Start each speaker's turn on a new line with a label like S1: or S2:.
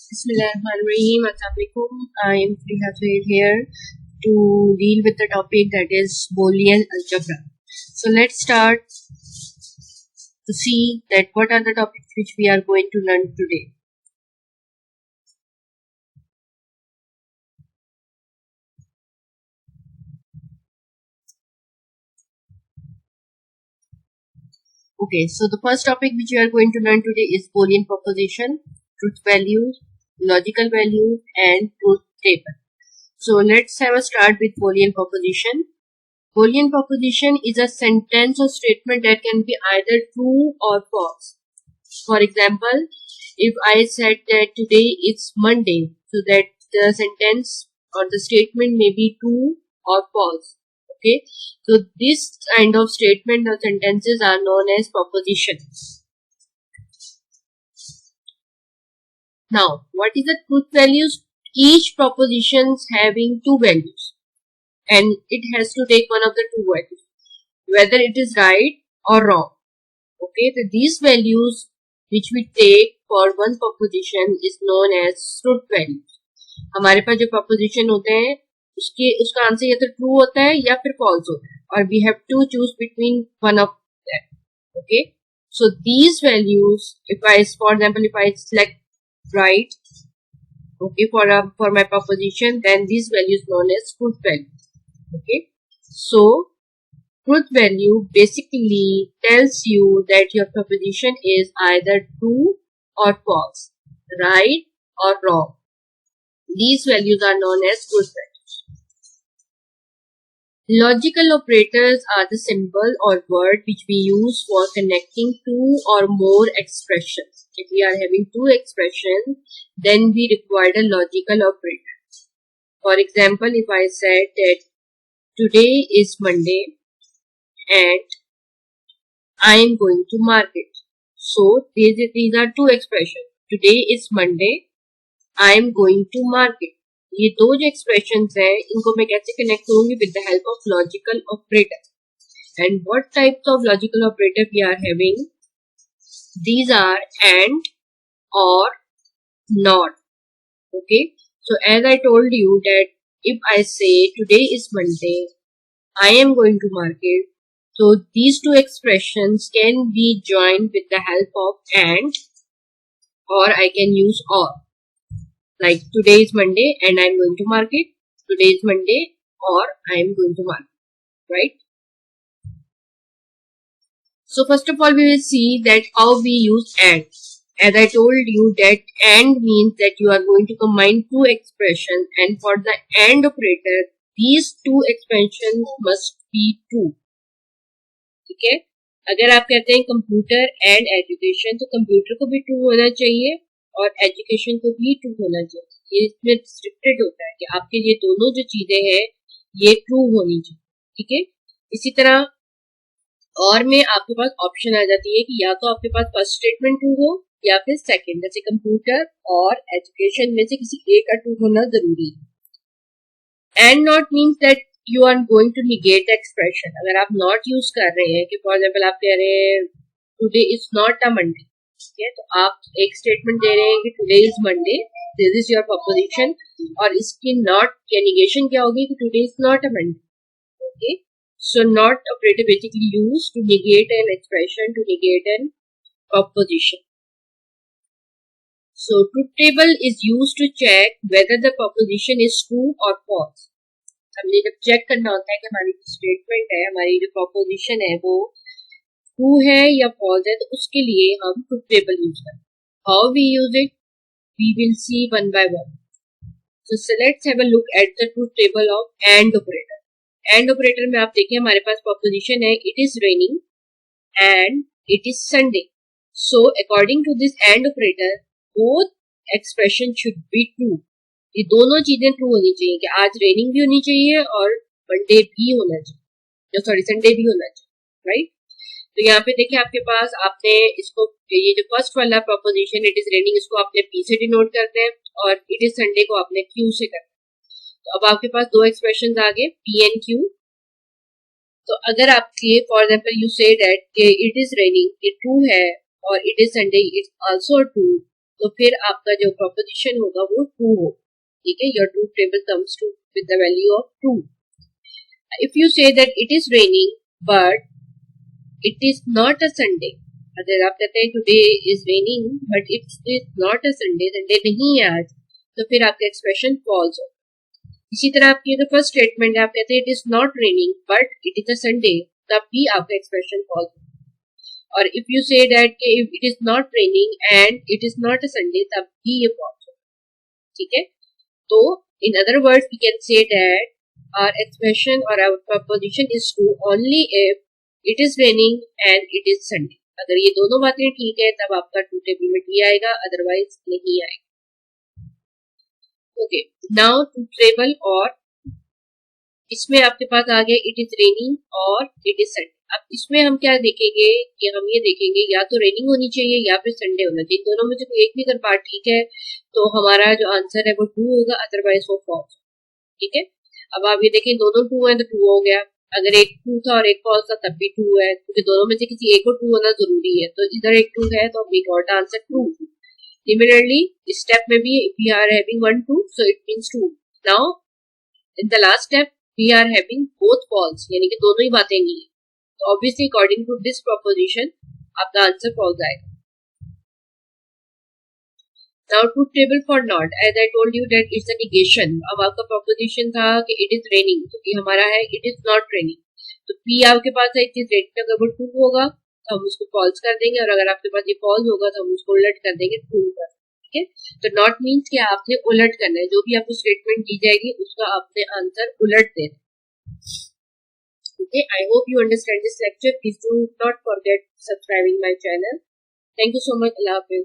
S1: Bismillahirrahmanirrahim. Assalamualaikum. I am Friha here to deal with the topic that is Boolean algebra. So let's start to see that what are the topics which we are going to learn today. Okay, so the first topic which we are going to learn today is Boolean proposition, truth values, logical values, and truth table. So let's have a start with Boolean proposition. Boolean proposition is a sentence or statement that can be either true or false. For example, if I said that today is Monday, so that the sentence or the statement may be true or false. Okay, so this kind of statement or sentences are known as propositions. Now, what is the truth values? Each proposition having two values, and it has to take one of the two values, whether it is right or wrong. Okay, so these values which we take for one proposition is known as truth values. हमारे पास जो proposition होते हैं उसका answer या तो true होता है या फिर फॉल्स होता है, और we have to choose between one of that. Okay, so these values, if I for example if I select right, okay, for my proposition, then these values known as truth values. Okay, so truth value basically tells you that your proposition is either true or false, right or wrong. These values are known as truth values. Logical operators are the symbol or word which we use for connecting two or more expressions. If we are having two expressions, then we require a logical operator. For example, if I said that today is Monday and I am going to market. So these are two expressions. Today is Monday, I am going to market. ये दो जो expressions हैं इनको मैं कैसे connect करूंगी? With the help of logical operator. And what types of logical operator we are having? These are and, और, not. Okay, so as I told you that if I say today is Monday, I am going to market, so these two expressions can be joined with the help of and, or I can use or. Like today is Monday and I am going to market. Today is Monday or I am going to market. Right? So first of all, we will see that how we use and. As I told you that and means that you are going to combine two expressions, and for the and operator, these two expressions must be true. ठीक है? अगर आप कहते हैं computer and education, तो computer को भी true होना चाहिए और एजुकेशन को भी ट्रू होना चाहिए. ये इसमें रिस्ट्रिक्टेड होता है कि आपके ये दोनों जो चीजें हैं ये ट्रू होनी चाहिए. ठीक है? इसी तरह और में आपके पास ऑप्शन आ जाती है कि या तो आपके पास फर्स्ट स्टेटमेंट ट्रू हो या फिर सेकंड. जैसे कंप्यूटर और एजुकेशन में से किसी एक का ट्रू होना जरूरी है. And not means that you are going to negate the expression. अगर आप नॉट यूज कर रहे हैं कि फॉर एग्जाम्पल आप कह रहे हैं today is not a Monday, ठीक है, तो आप एक स्टेटमेंट दे रहे हैं कि today is Monday, this is your proposition, और इसकी नॉट या निगेशन क्या होगी कि today is not a Monday. Okay, so not operator basically use to negate an expression, to negate an proposition. So truth table is used to check whether the proposition is true or false. हमने जब check करना होता है कि हमारी जो statement है, हमारी जो प्रपोजिशन है वो ट्रू है या फॉल्स है, तो उसके लिए हम ट्रूथ टेबल यूज करते हैं. How we use it we will see one by one. So let's have a look at the truth table of and operator. And operator में आप देखिए हमारे पास प्रपोजिशन है it is raining and it is Sunday. So according to this and operator both expression should be true. ये दोनों चीजें true होनी चाहिए कि आज रेनिंग भी होनी चाहिए और मंडे भी होना चाहिए, संडे भी होना चाहिए. राइट? तो यहाँ पे देखिए आपके पास आपने इसको, ये जो फर्स्ट वाला प्रपोजिशन इट इज रेनिंग, इसको आपने पी से डिनोट करते हैं और इट इज संडे को आपने क्यू से करते हैं. तो अब आपके पास दो एक्सप्रेशन आ गए पी एंड क्यू. तो अगर आपके for example you say that it is raining, ये ट्रू है, और it is Sunday it's also true, तो फिर आपका जो प्रोपोजिशन होगा वो ट्रू हो, ठीक है। Your truth table comes to with the value of true. If you say that it is raining but it is not a Sunday, अगर आप कहते हैं today is raining but it is not a Sunday, Sunday नहीं है आज, तो फिर आपका एक्सप्रेशन फॉल्स हो। इसी तरह आपकी जो फर्स्ट स्टेटमेंट है, आप कहते हैं it is not raining but it is a Sunday, तब भी आपका एक्सप्रेशन फॉल्स हो। और if you say that it is not raining and it is not a Sunday, तब भी ये फॉल्स हो, ठीक है। तो in other words we can say that our expression or our proposition is true only if it is raining and it is Sunday। अगर ये दोनों बातें ठीक है तब आपका ट्रू टेबल में टी आएगा, अदरवाइज नहीं आएगा। ओके, नाउ ट्रू टेबल, और इसमें आपके पास आ गया इट इज रेनिंग और इट इज संडे। अब इसमें हम क्या देखेंगे कि हम ये देखेंगे या तो रेनिंग होनी चाहिए या फिर संडे होना चाहिए, दोनों में से कोई एक भी अगर पार्ट ठीक है तो हमारा जो आंसर है वो ट्रू होगा, अदरवाइज वो फॉल्स, ठीक है। अब आप ये देखें दोनों ट्रू है तो ट्रू हो गया, अगर एक ट्रू था और एक फॉल्स था तब भी ट्रू है, क्योंकि दोनों में से किसी एक को ट्रू होना जरूरी है। तो इधर एक ट्रू है तो we got answer true. Similarly इस स्टेप में भी we are having one true, so it means true. Now in the last step we are having both false, यानी कि दोनों ही बातें नहीं है, तो obviously according to this proposition आपका आंसर फॉल्स आएगा। Now truth table for not, as I told you that it's a negation। अब आपका proposition था कि it is raining, तो ये हमारा है it is not raining, तो P आपके पास है it is raining, अगर वो true होगा तो हम उसको false कर देंगे, और अगर आपके पास ये false होगा तो हम उसको उलट कर देंगे true कर, ठीक है। तो not means कि आपने उलट करना है, जो भी आपको स्टेटमेंट दी जाएगी उसका आपने आंसर उलट देना, okay। I hope you understand this lecture। Please do not forget subscribing my channel। Thank you so much। Allah Hafiz।